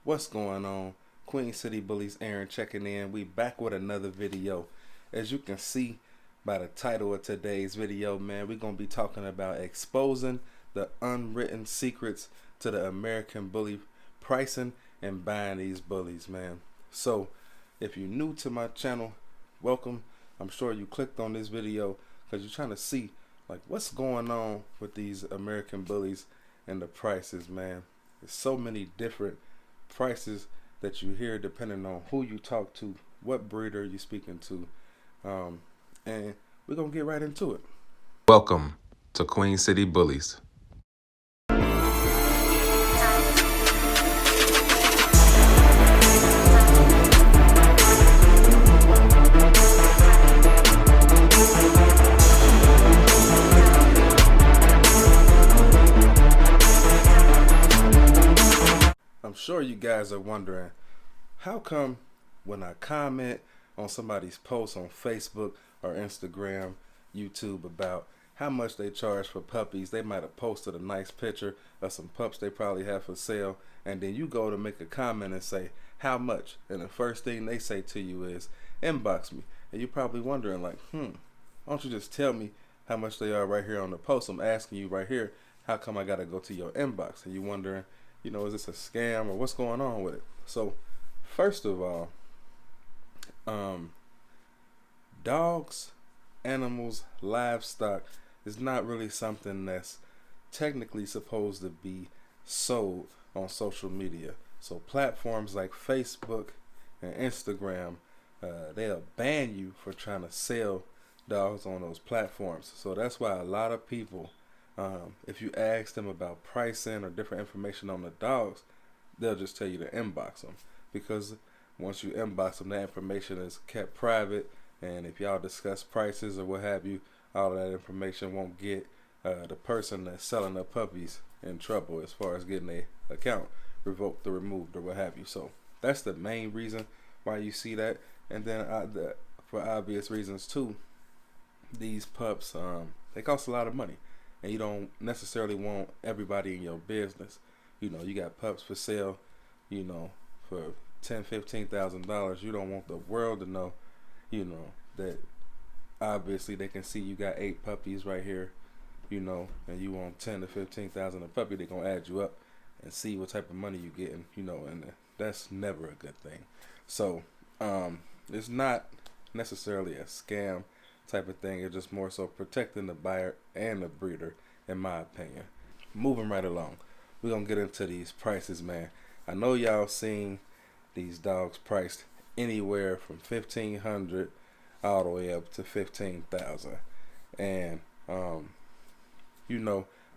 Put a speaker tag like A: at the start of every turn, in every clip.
A: What's going on? Queen City Bullies Aaron checking in. We back with another video. As you can see by the title of today's video, man, we're going to be talking about exposing the unwritten secrets to the American bully pricing and buying these bullies, man. So if you're new to my channel, welcome. I'm sure you clicked on this video because you're trying to see like what's going on with these American bullies and the prices, man. There's so many different prices that you hear depending on who you talk to, what breeder you're speaking to, and we're gonna get right into it.
B: Welcome to Queen City Bullies.
A: I'm sure you guys are wondering, how come when I comment on somebody's post on Facebook or Instagram, YouTube about how much they charge for puppies, they might have posted a nice picture of some pups they probably have for sale, and then you go to make a comment and say, how much? And the first thing they say to you is, inbox me. And you're probably wondering like, why don't you just tell me how much they are right here on the post? I'm asking you right here, how come I gotta go to your inbox? And you're wondering, is this a scam or what's going on with it? So first of all, dogs, animals, livestock is not really something that's technically supposed to be sold on social media. So platforms like Facebook and Instagram, they'll ban you for trying to sell dogs on those platforms. So that's why a lot of people, if you ask them about pricing or different information on the dogs, they'll just tell you to inbox them, because once you inbox them, that information is kept private, and if y'all discuss prices or what have you, all of that information won't get the person that's selling the puppies in trouble as far as getting their account revoked or removed or what have you. So that's the main reason why you see that. And then for obvious reasons too, these pups, they cost a lot of money, and you don't necessarily want everybody in your business. You got pups for sale, for $10,000-$15,000. You don't want the world to know, that obviously they can see you got 8 puppies right here, and you want 10 to 15,000 a puppy. They're gonna add you up and see what type of money you getting, and that's never a good thing. So it's not necessarily a scam type of thing. It's just more so protecting the buyer and the breeder, in my opinion. Moving right along, we're gonna get into these prices, man. I know y'all seen these dogs priced anywhere from $1,500 all the way up to $15,000, and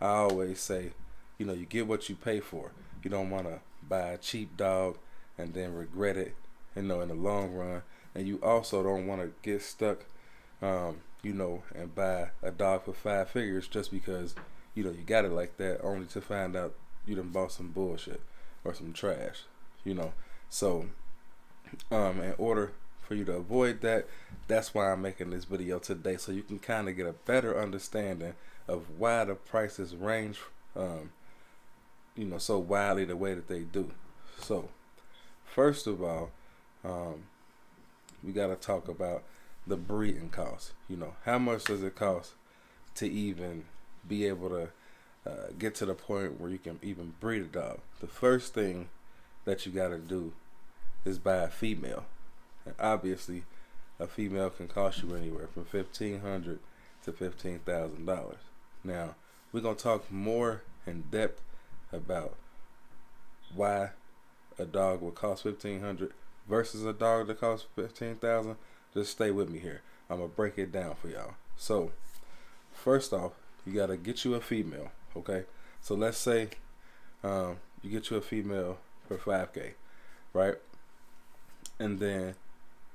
A: I always say, you get what you pay for. You don't want to buy a cheap dog and then regret it, in the long run. And you also don't want to get stuck, and buy a dog for 5 figures just because, you got it like that, only to find out you done bought some bullshit or some trash, So, in order for you to avoid that, that's why I'm making this video today, so you can kind of get a better understanding of why the prices range, so widely the way that they do. So, first of all, we got to talk about the breeding cost. How much does it cost to even be able to get to the point where you can even breed a dog? The first thing that you got to do is buy a female, and obviously a female can cost you anywhere from $1,500 to $15,000. Now we're gonna talk more in depth about why a dog would cost $1,500 versus a dog that costs $15,000. Just stay with me here. I'm gonna break it down for y'all. So first off, you gotta get you a female. Okay, so let's say you get you a female for $5K, right? And then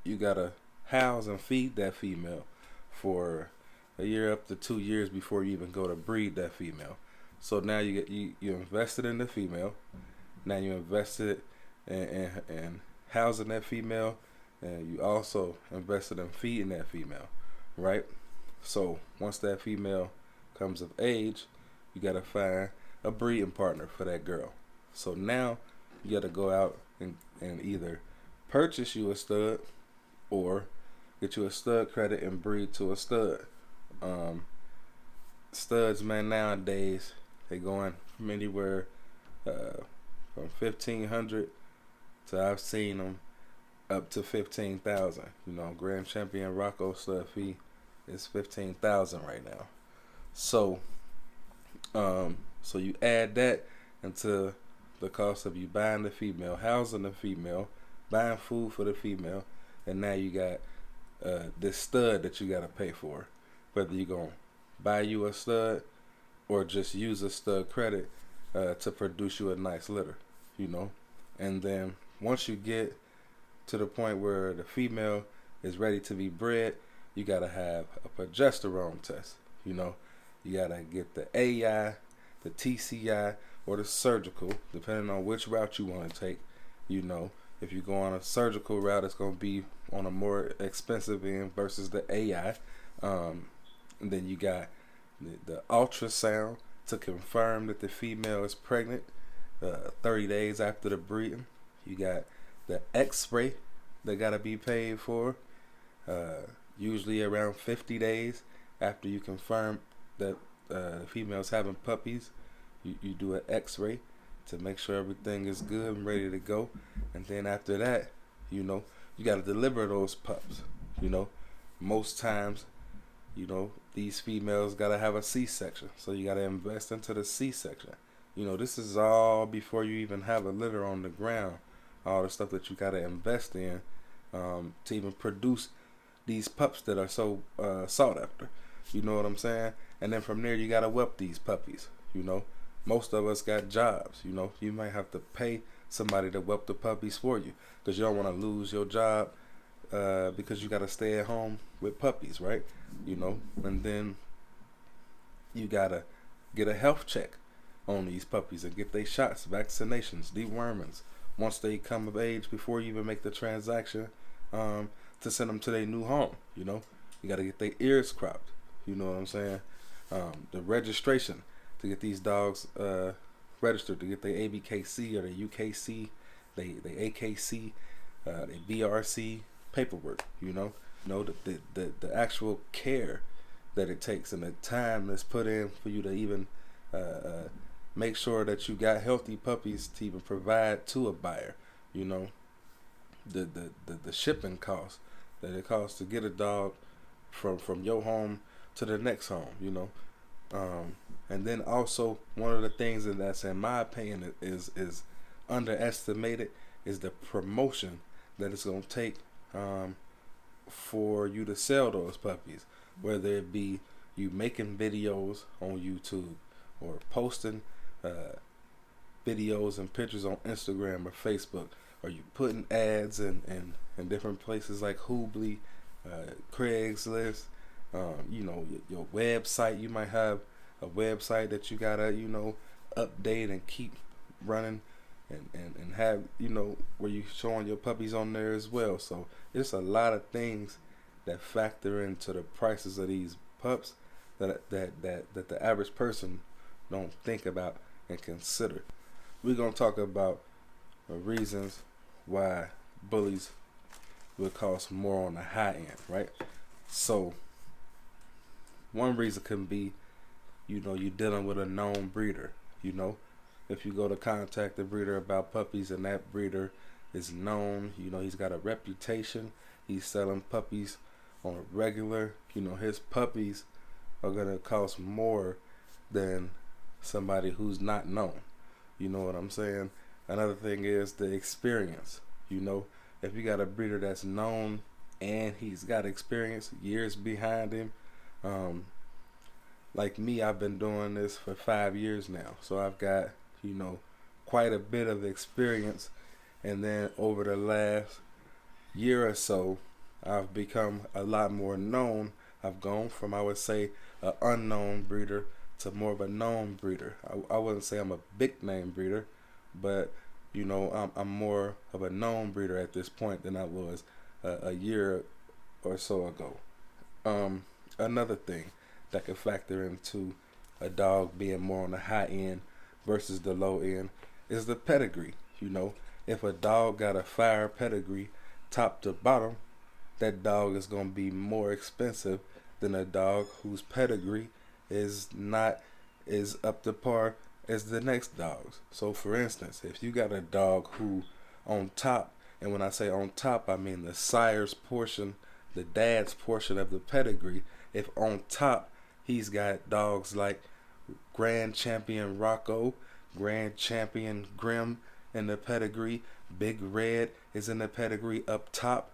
A: you gotta house and feed that female for a year up to 2 years before you even go to breed that female. So now you invested in the female. Now you invested in housing that female, and you also invested in feeding that female, right? So once that female comes of age, you gotta find a breeding partner for that girl. So now you gotta go out and either purchase you a stud or get you a stud credit and breed to a stud. Studs, man, nowadays they going from anywhere from 1,500 to, I've seen them up to 15,000. Grand Champion Rocco stud fee is 15,000 right now. So you add that into the cost of you buying the female, housing the female, buying food for the female, and now you got this stud that you got to pay for. Whether you're going to buy you a stud or just use a stud credit to produce you a nice litter, And then once you get to the point where the female is ready to be bred, you got to have a progesterone test, You got to get the AI, the TCI, or the surgical, depending on which route you want to take. If you go on a surgical route, it's going to be on a more expensive end versus the AI. And then you got the ultrasound to confirm that the female is pregnant 30 days after the breeding. You got the x-ray that got to be paid for, usually around 50 days after you confirm that the female's having puppies. You do an x-ray to make sure everything is good and ready to go. And then after that, you got to deliver those pups. Most times, these females got to have a C-section. So you got to invest into the C-section. This is all before you even have a litter on the ground. All the stuff that you got to invest in to even produce these pups that are so sought after. You know what I'm saying? And then from there, you got to whelp these puppies. Most of us got jobs. You might have to pay somebody to whelp the puppies for you because you don't want to lose your job because you got to stay at home with puppies, right? And then you got to get a health check on these puppies and get their shots, vaccinations, dewormings once they come of age before you even make the transaction to send them to their new home. You got to get their ears cropped. You know what I'm saying? The registration to get these dogs registered, to get their ABKC or their UKC, they AKC, their BRC paperwork. The actual care that it takes and the time that's put in for you to even make sure that you got healthy puppies to even provide to a buyer. The shipping cost that it costs to get a dog from your home to the next home. And then also one of the things that's in my opinion is underestimated is the promotion that it's going to take for you to sell those puppies, whether it be you making videos on YouTube or posting videos and pictures on Instagram or Facebook, or you putting ads in different places like Hoobly, Craigslist, your website. You might have a website that you gotta update and keep running and have where you showing your puppies on there as well. So it's a lot of things that factor into the prices of these pups that the average person don't think about and consider. We're gonna talk about the reasons why bullies will cost more on the high end, right? So one reason can be you're dealing with a known breeder. If you go to contact the breeder about puppies and that breeder is known, he's got a reputation, he's selling puppies on a regular, his puppies are going to cost more than somebody who's not known. You know what I'm saying? Another thing is the experience. If you got a breeder that's known and he's got experience, years behind him, like me, I've been doing this for 5 years now. So I've got, quite a bit of experience. And then over the last year or so, I've become a lot more known. I've gone from, I would say, an unknown breeder to more of a known breeder. I wouldn't say I'm a big name breeder, but, I'm more of a known breeder at this point than I was a year or so ago. Another thing that could factor into a dog being more on the high end versus the low end is the pedigree. if a dog got a fire pedigree top to bottom, that dog is going to be more expensive than a dog whose pedigree is not is up to par as the next dogs. So for instance, if you got a dog who on top, and when I say on top, I mean the sire's portion, the dad's portion of the pedigree, if on top he's got dogs like Grand Champion Rocco, Grand Champion Grim in the pedigree, Big Red is in the pedigree up top,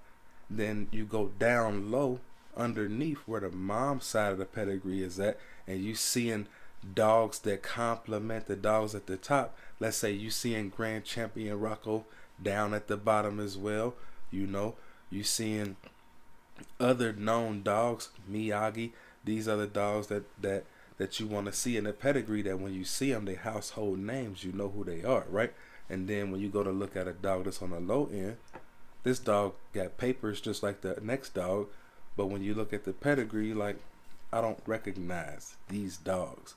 A: then you go down low underneath where the mom side of the pedigree is at, and you seeing dogs that complement the dogs at the top. Let's say you seeing Grand Champion Rocco down at the bottom as well. You seeing other known dogs, Miyagi, these other dogs that you want to see in the pedigree, that when you see them, they household names, you know who they are, right? And then when you go to look at a dog that's on the low end, this dog got papers just like the next dog, but when you look at the pedigree, like, I don't recognize these dogs.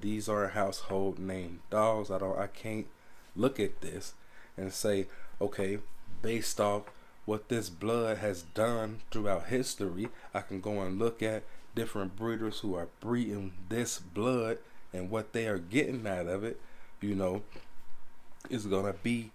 A: These are household name dogs. I can't look at this and say, okay, based off what this blood has done throughout history, I can go and look at different breeders who are breeding this blood and what they are getting out of it, is going to be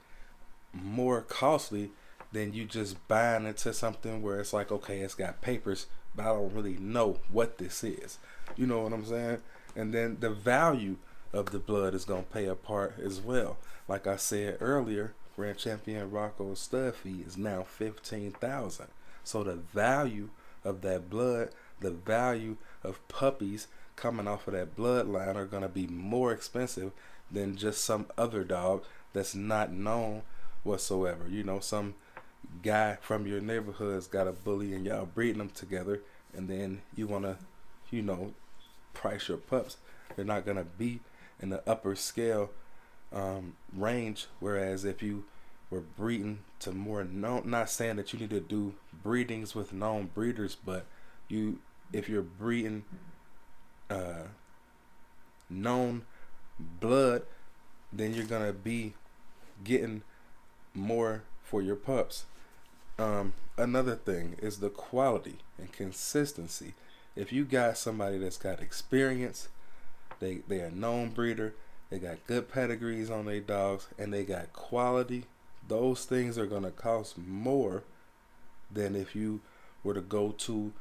A: more costly than you just buying into something where it's like, okay, it's got papers, but I don't really know what this is. You know what I'm saying? And then the value of the blood is going to play a part as well. Like I said earlier, Grand Champion Rocco's stud fee is now $15,000. So the value of that blood, the value of puppies coming off of that bloodline are going to be more expensive than just some other dog that's not known whatsoever. Some guy from your neighborhood's got a bully and y'all breeding them together, and then you want to, price your pups. They're not going to be in the upper scale range, whereas if you were breeding to more known, not saying that you need to do breedings with known breeders, but if you're breeding known blood, then you're going to be getting more for your pups. Another thing is the quality and consistency. If you got somebody that's got experience, they a known breeder, they got good pedigrees on their dogs, and they got quality, those things are going to cost more than if you were to go to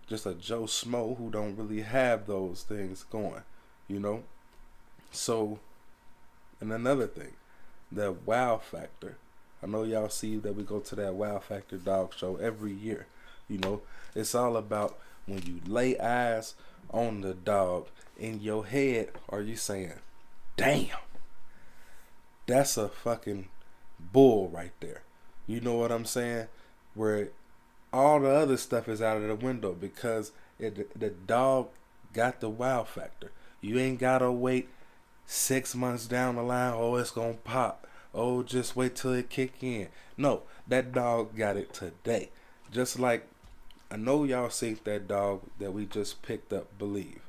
A: just a Joe Schmo who don't really have those things going, So, and another thing, the wow factor. I know y'all see that we go to that wow factor dog show every year. It's all about when you lay eyes on the dog, in your head, are you saying, damn, that's a fucking bull right there. You know what I'm saying? Where all the other stuff is out of the window because the dog got the wow factor. You ain't gotta wait 6 months down the line, oh, it's gonna pop. Oh, just wait till it kick in. No, that dog got it today. Just like, I know y'all seen that dog that we just picked up, Believe.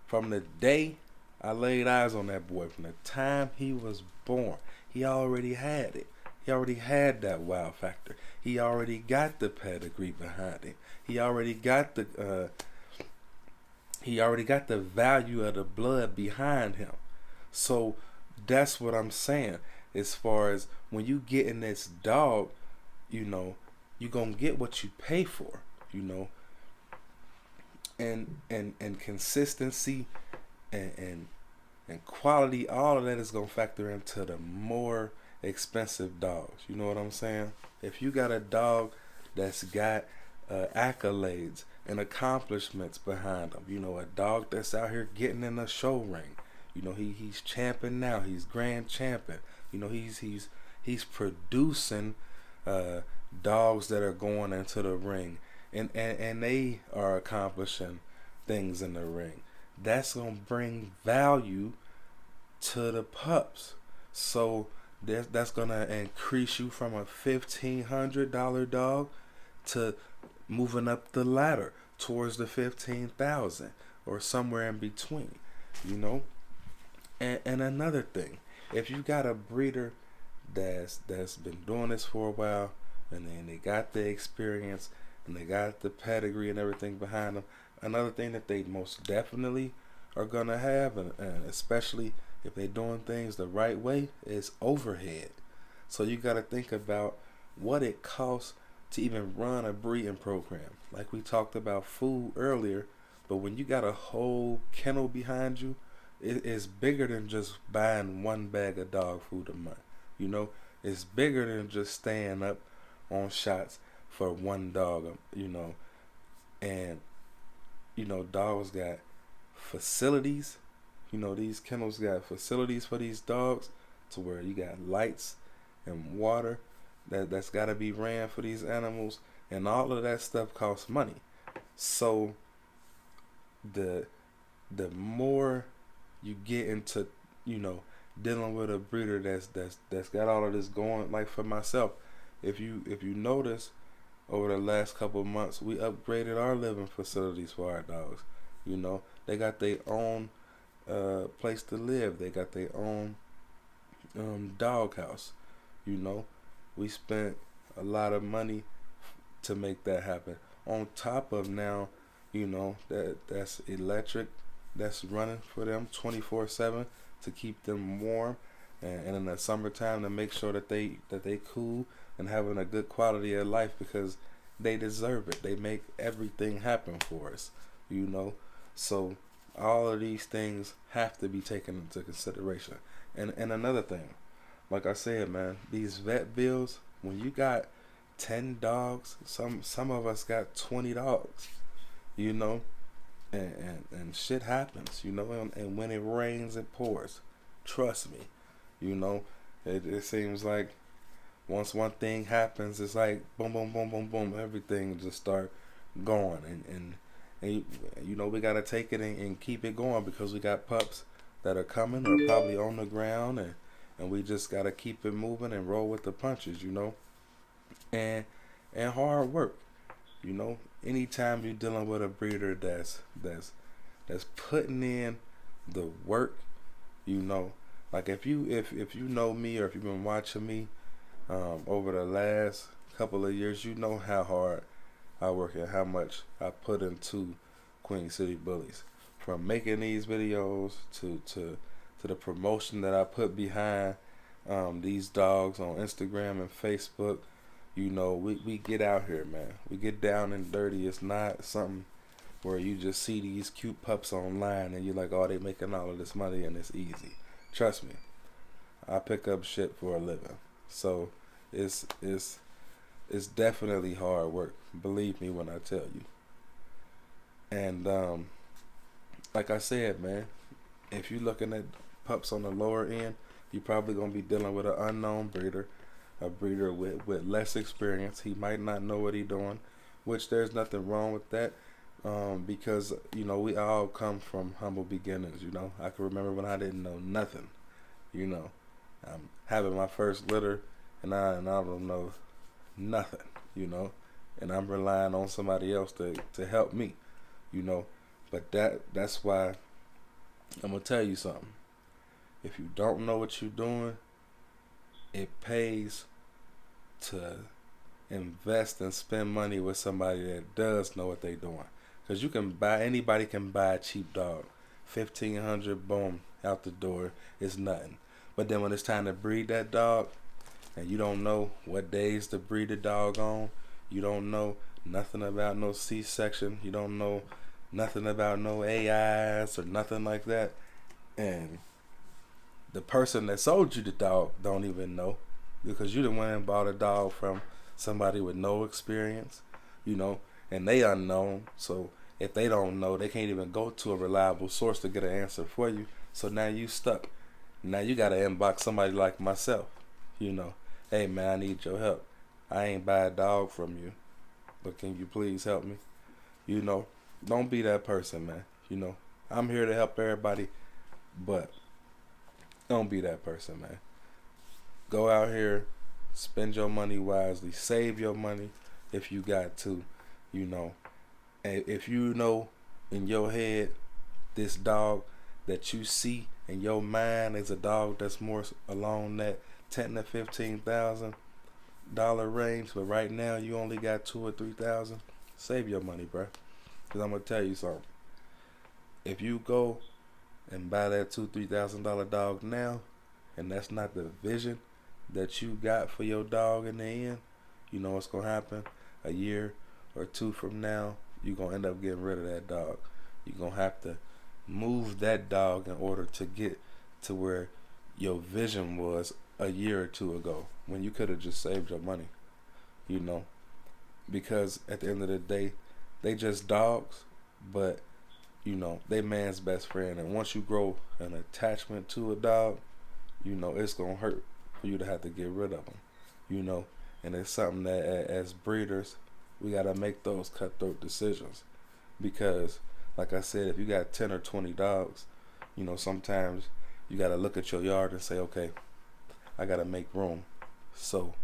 A: From the day I laid eyes on that boy, from the time he was born, he already had it. He already had that wow factor. He already got the pedigree behind him. He already got the value of the blood behind him. So that's what I'm saying. As far as when you get in this dog, you're gonna get what you pay for, and consistency and quality, all of that is gonna factor into the more expensive dogs. You know what I'm saying? If you got a dog that's got accolades and accomplishments behind him, a dog that's out here getting in a show ring, he's champion now, he's grand champion, he's producing dogs that are going into the ring, and they are accomplishing things in the ring. That's gonna bring value to the pups. So that's gonna increase you from a $1,500 dog to moving up the ladder towards the 15,000 or somewhere in between. And another thing, if you got a breeder that's been doing this for a while, and then they got the experience and they got the pedigree and everything behind them. Another thing that they most definitely are gonna have, and especially if they're doing things the right way, is overhead. So you got to think about what it costs to even run a breeding program. Like we talked about food earlier, but when you got a whole kennel behind you, it's bigger than just buying one bag of dog food a month. You know, it's bigger than just staying up on shots for one dog. And dogs got facilities. These kennels got facilities for these dogs to where you got lights and water that's got to be ran for these animals, and all of that stuff costs money. So the more you get into dealing with a breeder that's got all of this going, like for myself, if you notice, over the last couple of months we upgraded our living facilities for our dogs. They got their own place to live. They got their own dog house. We spent a lot of money to make that happen. On top of now, that's electric that's running for them 24/7 to keep them warm, and in the summertime to make sure that they cool and having a good quality of life, because they deserve it. They make everything happen for us. So all of these things have to be taken into consideration. And another thing, like I said, man, these vet bills, when you got 10 dogs, some of us got 20 dogs, and shit happens, and when it rains, it pours. Trust me, it seems like once one thing happens, it's like boom, boom, boom, boom, boom, everything just start going, and we gotta take it and keep it going, because we got pups that are coming or probably on the ground, and we just gotta keep it moving and roll with the punches, and hard work. Anytime you're dealing with a breeder that's putting in the work, like if you know me, or if you've been watching me over the last couple of years, you know how hard I work and how much I put into Queen City Bullies. From making these videos to the promotion that I put behind these dogs on Instagram and Facebook. We get out here, man. We get down and dirty. It's not something where you just see these cute pups online and you're like, oh, they making all of this money and it's easy. Trust me, I pick up shit for a living. So it's definitely hard work. Believe me when I tell you. And like I said, man, if you're looking at pups on the lower end, you're probably going to be dealing with an unknown breeder, a breeder with less experience. He might not know what he's doing, which there's nothing wrong with that, because, we all come from humble beginnings, I can remember when I didn't know nothing, I'm having my first litter, and I don't know nothing, and I'm relying on somebody else to help me, but that's why I'm going to tell you something. If you don't know what you're doing, it pays to invest and spend money with somebody that does know what they're doing. Because anybody can buy a cheap dog. $1,500, boom, out the door. It's nothing. But then when it's time to breed that dog, and you don't know what days to breed the dog on, you don't know nothing about no C-section, you don't know nothing about no AIs or nothing like that, and the person that sold you the dog don't even know, because you done went and bought a dog from somebody with no experience, and they unknown. So if they don't know, they can't even go to a reliable source to get an answer for you. So now you stuck. Now you gotta inbox somebody like myself. Hey man, I need your help. I ain't buy a dog from you, but can you please help me? Don't be that person, man. I'm here to help everybody, but don't be that person, man. Go out here, spend your money wisely, save your money if you got to, And if you know in your head this dog that you see in your mind is a dog that's more along that ten to $15,000 range, but right now you only got 2 or 3,000. Save your money, bro. Cause I'm gonna tell you something. If you go and buy that $2,000-3,000 dog now, and that's not the vision that you got for your dog in the end, you know what's gonna happen. A year or two from now, you're gonna end up getting rid of that dog. You're gonna have to move that dog in order to get to where your vision was a year or two ago, when you could have just saved your money, you know. Because at the end of the day, they just dogs, but you know, they man's best friend. And once you grow an attachment to a dog, you know, it's gonna hurt for you to have to get rid of them, you know. And it's something that as breeders, we gotta make those cutthroat decisions. Because like I said, if you got 10 or 20 dogs, you know, sometimes you gotta look at your yard and say, okay, I gotta make room. So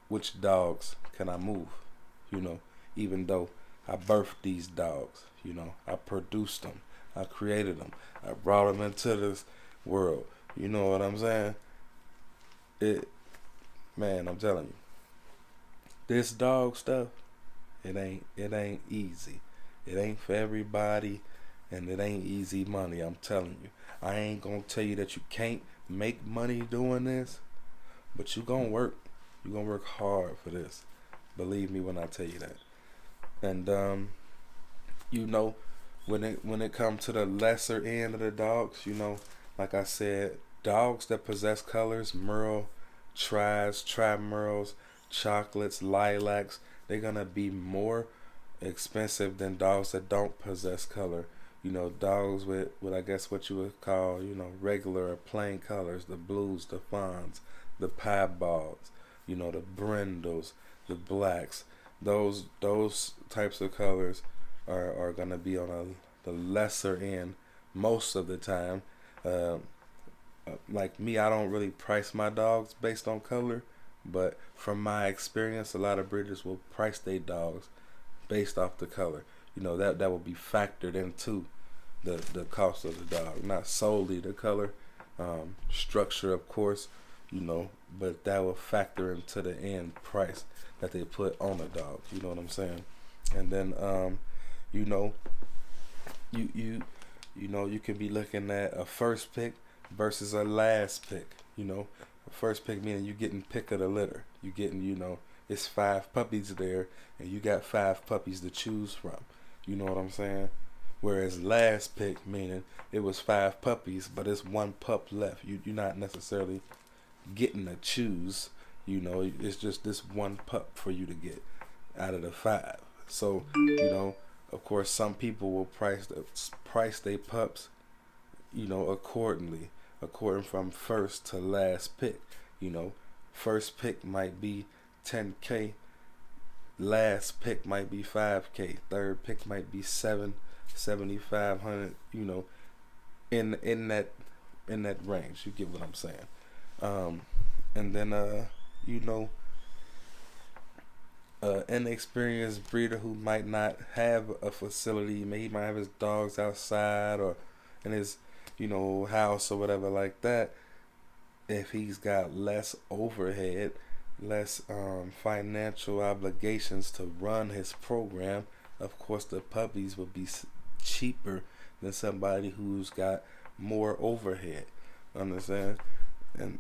A: which dogs can I move? You know, even though I birthed these dogs, you know, I produced them, I created them, I brought them into this world. You know what I'm saying? Man, I'm telling you, this dog stuff, it ain't easy. It ain't for everybody, and it ain't easy money. I'm telling you. I ain't gonna tell you that you can't make money doing this, but you gonna work. You gonna work hard for this. Believe me when I tell you that. And you know, when it comes to the lesser end of the dogs, you know, like I said, dogs that possess colors, merle, tries, tri-merles, chocolates, lilacs, they're gonna be more expensive than dogs that don't possess color. You know, dogs with I guess what you would call, you know, regular or plain colors, the blues, the fawns, the piebalgs, you know, the brindles, the blacks. Those types of colors are gonna be on the lesser end most of the time. Like me, I don't really price my dogs based on color, but from my experience, a lot of breeders will price their dogs based off the color. You know, that will be factored into the cost of the dog, not solely the color, structure, of course, you know, but that will factor into the end price that they put on a dog. You know what I'm saying? And then, you know, you know, you can be looking at a first pick versus a last pick. You know, a first pick meaning you getting pick of the litter. You getting, you know, it's 5 puppies there, and you got 5 puppies to choose from. You know what I'm saying? Whereas last pick meaning it was 5 puppies, but it's 1 pup left. You're not necessarily getting to choose. You know, it's just this 1 pup for you to get out of the 5. So, you know, of course, some people will price their pups, you know, according from first to last pick. You know, first pick might be $10K, last pick might be $5K, third pick might be $7,500. You know, in that range. You get what I'm saying? And then you know, inexperienced breeder who might not have a facility, maybe he might have his dogs outside or in his, you know, house or whatever like that. If he's got less overhead, less financial obligations to run his program, of course the puppies would be cheaper than somebody who's got more overhead. Understand? And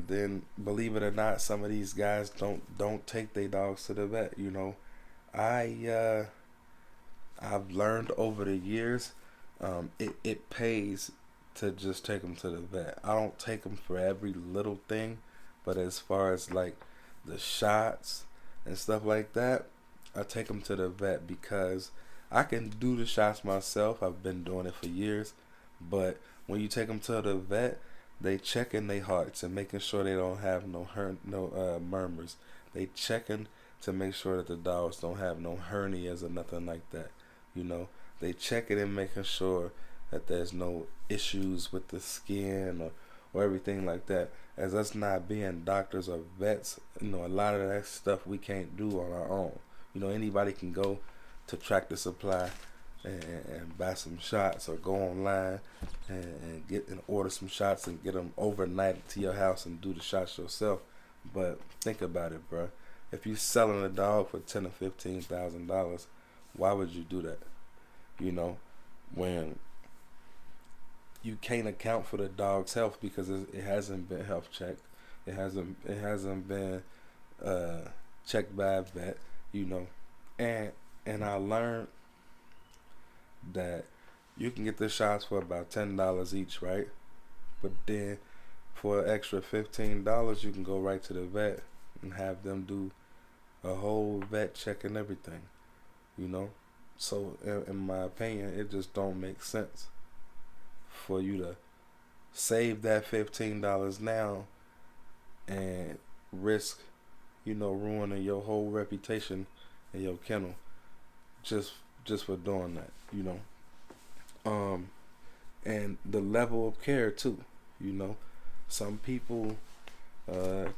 A: then, believe it or not, some of these guys don't take their dogs to the vet. You know, I've learned over the years, it pays to just take them to the vet. I don't take them for every little thing, but as far as like the shots and stuff like that, I take them to the vet because I can do the shots myself. I've been doing it for years, but when you take them to the vet, they checking their hearts and making sure they don't have no murmurs. They checking to make sure that the dogs don't have no hernias or nothing like that. You know, they checking and making sure that there's no issues with the skin or everything like that. As us not being doctors or vets, you know, a lot of that stuff we can't do on our own. You know, anybody can go to Tractor Supply and buy some shots, or go online and get and order some shots and get them overnight to your house and do the shots yourself. But think about it, bro. If you selling a dog for $10,000 or $15,000, why would you do that? You know, when you can't account for the dog's health because it hasn't been health checked. It hasn't been checked by a vet. You know, and I learned that you can get the shots for about $10 each, right? But then for an extra $15, you can go right to the vet and have them do a whole vet check and everything. You know, so in my opinion, it just don't make sense for you to save that $15 now and risk, ruining your whole reputation in your kennel just for doing that, and the level of care too. Some people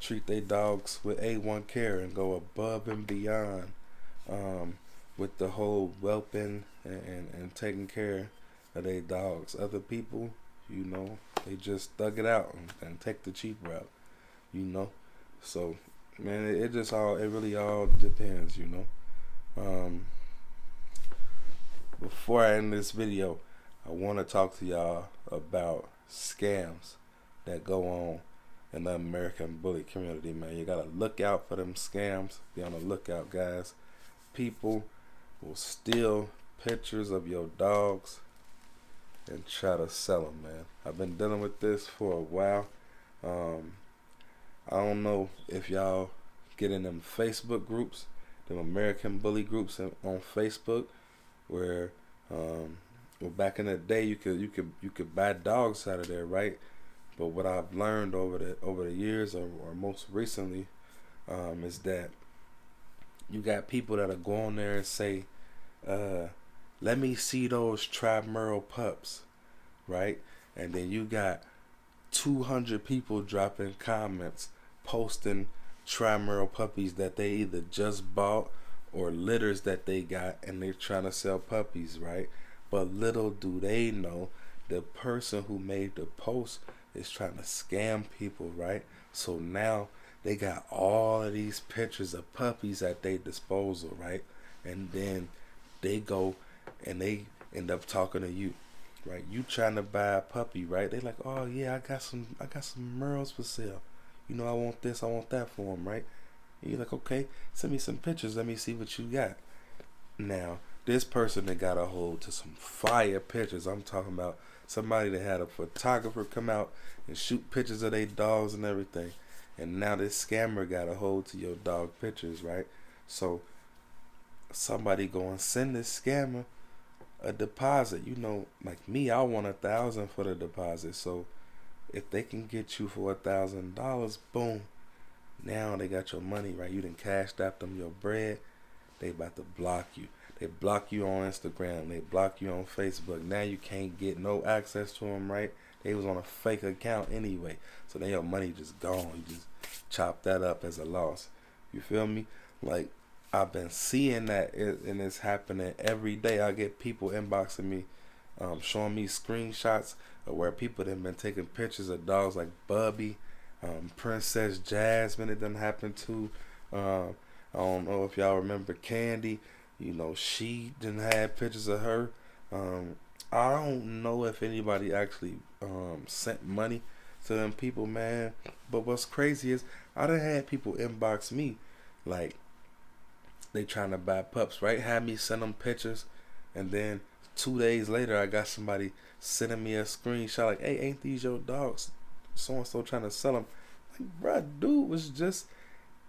A: treat their dogs with A1 care and go above and beyond with the whole whelping and taking care of their dogs. Other people, they just thug it out and take the cheap route, So, man, it really all depends, Before I end this video, I want to talk to y'all about scams that go on in the American bully community, man. You gotta look out for them scams. Be on the lookout, guys. People will steal pictures of your dogs and try to sell them, man. I've been dealing with this for a while. I don't know if y'all get in them Facebook groups, them American bully groups on Facebook, where back in the day you could buy dogs out of there, right? But what I've learned over the years, or most recently, is that you got people that'll go on there and say, let me see those tri-merle pups, right? And then you got 200 people dropping comments, posting tri-merle puppies that they either just bought or litters that they got, and they're trying to sell puppies, right? But little do they know, the person who made the post is trying to scam people, right? So now they got all of these pictures of puppies at their disposal, right? And then they go and they end up talking to you, right? You trying to buy a puppy, right? They like, oh yeah, I got some merles for sale. I want this, I want that for them, right? And you're like, okay, send me some pictures. Let me see what you got. Now, this person that got a hold to some fire pictures. I'm talking about somebody that had a photographer come out and shoot pictures of their dogs and everything. And now this scammer got a hold to your dog pictures, right? So somebody go and send this scammer a deposit. Like me, I want $1,000 for the deposit. So if they can get you for $1,000, boom, now they got your money, right? You done cashed out them your bread. They about to block you. They block you on Instagram. They block you on Facebook. Now you can't get no access to them, right? They was on a fake account anyway. So then your money just gone. You just chop that up as a loss. You feel me? Like, I've been seeing that, and it's happening every day. I get people inboxing me, showing me screenshots of where people have been taking pictures of dogs like Bubby, Princess Jasmine. It done happened to. I don't know if y'all remember Candy. She didn't have pictures of her. I don't know if anybody actually sent money to them people, man. But what's crazy is I done had people inbox me like they trying to buy pups, right? Had me send them pictures, and then 2 days later I got somebody sending me a screenshot like, hey, ain't these your dogs? So and so trying to sell them. Like, bruh, dude was just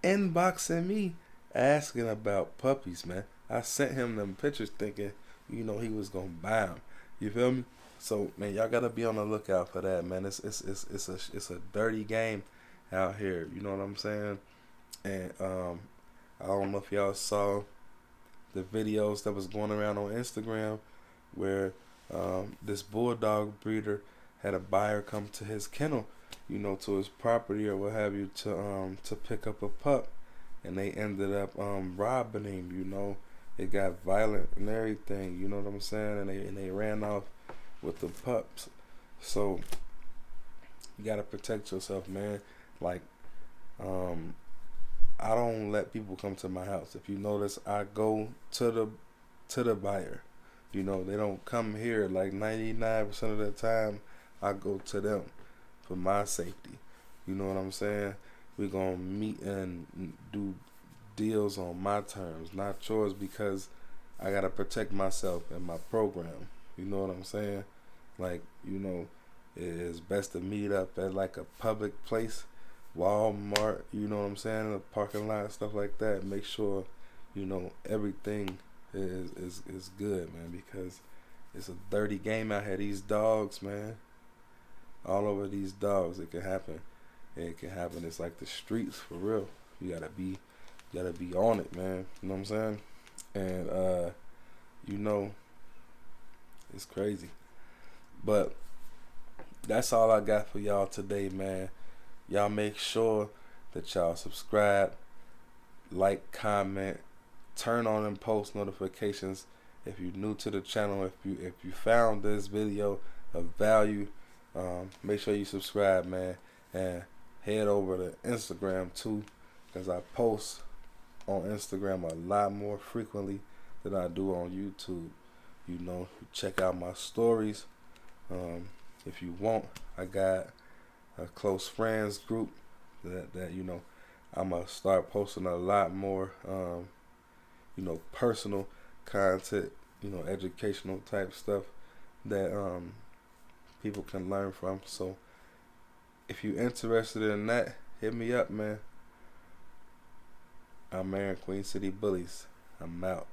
A: inboxing me asking about puppies, man. I sent him them pictures thinking, he was gonna buy them. You feel me? So, man, y'all gotta be on the lookout for that, man. It's a dirty game out here. You know what I'm saying? And I don't know if y'all saw the videos that was going around on Instagram where this bulldog breeder had a buyer come to his kennel, to his property or what have you, to pick up a pup, and they ended up robbing him, it got violent and everything. You know what I'm saying? And they ran off with the pups. So you gotta protect yourself, man. Like, I don't let people come to my house. If you notice, I go to the buyer. You know, they don't come here. Like 99% of the time, I go to them for my safety. You know what I'm saying? We're gonna meet and do deals on my terms, not yours, because I gotta protect myself and my program. You know what I'm saying? Like, you know, it's best to meet up at like a public place, Walmart, you know what I'm saying, in the parking lot, stuff like that. Make sure, you know, everything is good, man, because it's a dirty game out here. These dogs, man, all over these dogs, it can happen. It can happen. It's like the streets, for real. You gotta be on it, man. You know what I'm saying? And you know, it's crazy. But that's all I got for y'all today, man. Y'all make sure that y'all subscribe, like, comment, turn on and post notifications. If you're new to the channel, if you found this video of value, make sure you subscribe, man, and head over to Instagram too, because I post on Instagram a lot more frequently than I do on YouTube. You know, check out my stories. If you want, I got a close friends group that you know, I'm gonna start posting a lot more you know, personal content, you know, educational type stuff that people can learn from. So if you're interested in that, hit me up, man. I'm Aaron, Queen City Bullies. I'm out.